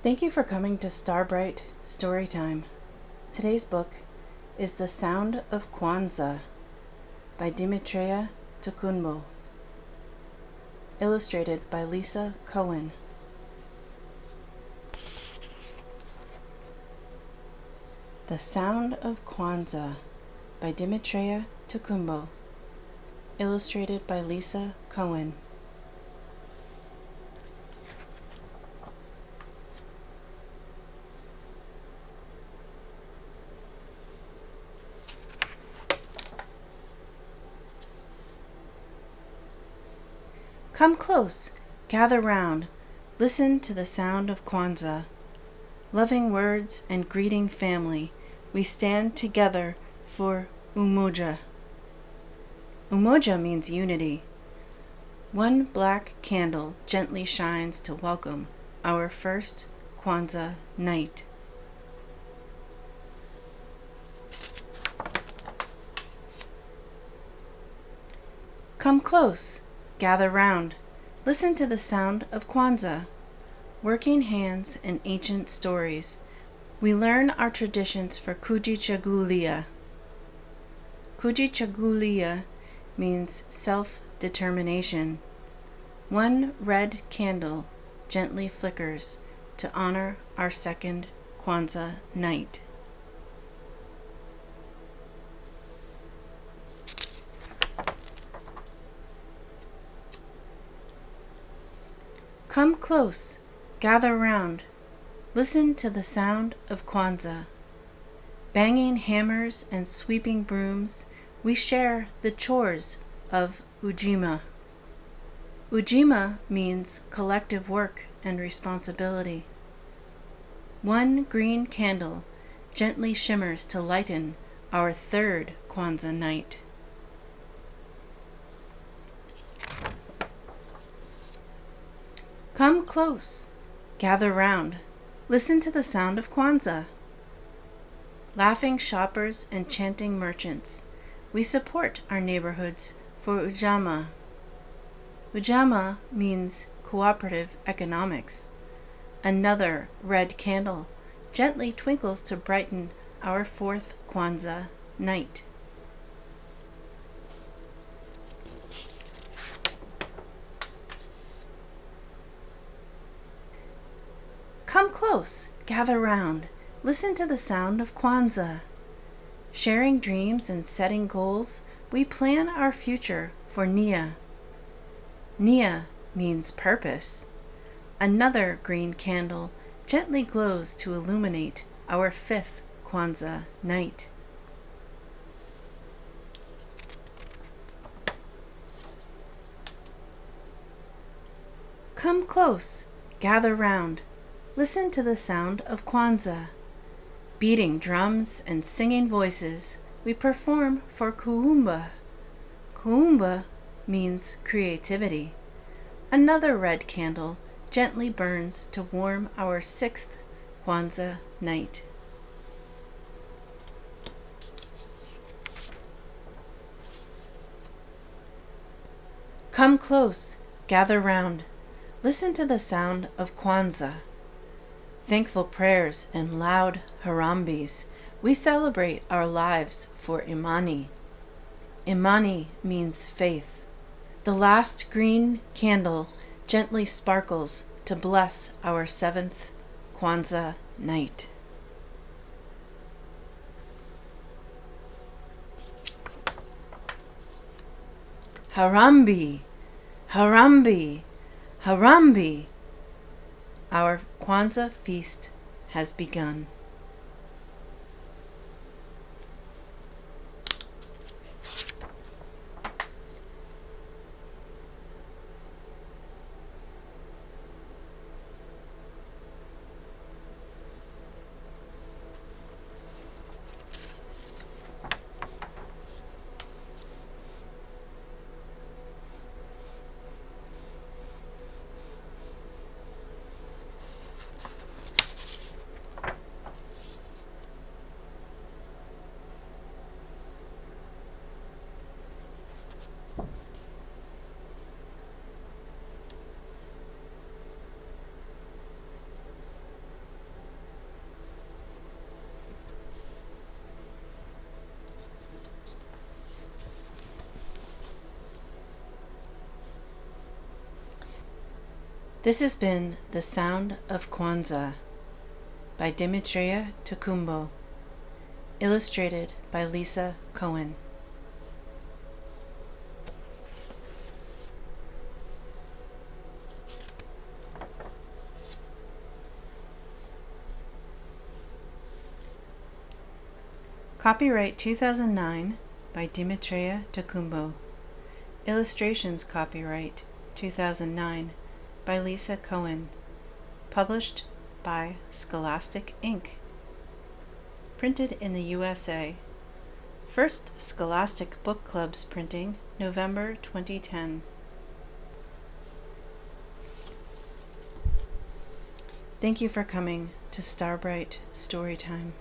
Thank you for coming to Starbright Storytime. Today's book is The Sound of Kwanzaa by Dimitrea Tokunbo, illustrated by Lisa Cohen. The Sound of Kwanzaa by Dimitrea Tokunbo, illustrated by Lisa Cohen. Come close, gather round, listen to the sound of Kwanzaa. Loving words and greeting family, we stand together for umoja. Umoja means unity. One black candle gently shines to welcome our first Kwanzaa night. Come close, gather round, listen to the sound of Kwanzaa. Working hands and ancient stories, we learn our traditions for kujichagulia. Kujichagulia means self-determination. One red candle gently flickers to honor our second Kwanzaa night. Come close, gather round, listen to the sound of Kwanzaa. Banging hammers and sweeping brooms, we share the chores of ujima. Ujima means collective work and responsibility. One green candle gently shimmers to lighten our third Kwanzaa night. Come close, gather round, listen to the sound of Kwanzaa. Laughing shoppers and chanting merchants, we support our neighborhoods for Ujamaa. Ujamaa means cooperative economics. Another red candle gently twinkles to brighten our fourth Kwanzaa night. Come close, gather round, listen to the sound of Kwanzaa. Sharing dreams and setting goals, we plan our future for Nia. Nia means purpose. Another green candle gently glows to illuminate our fifth Kwanzaa night. Come close, gather round, listen to the sound of Kwanzaa. Beating drums and singing voices, we perform for Kuumba. Kuumba means creativity. Another red candle gently burns to warm our sixth Kwanzaa night. Come close, gather round, listen to the sound of Kwanzaa. Thankful prayers and loud harambes, we celebrate our lives for Imani. Imani means faith. The last green candle gently sparkles to bless our seventh Kwanzaa night. Harambe, harambe, harambe. Our Kwanzaa feast has begun. This has been The Sound of Kwanzaa by Dimitrea Tokunbo, illustrated by Lisa Cohen. Copyright 2009 by Dimitrea Tokunbo. Illustrations copyright 2009 by Lisa Cohen. Published by Scholastic Inc. Printed in the USA. First Scholastic Book Club's printing, November 2010. Thank you for coming to Starbright Storytime.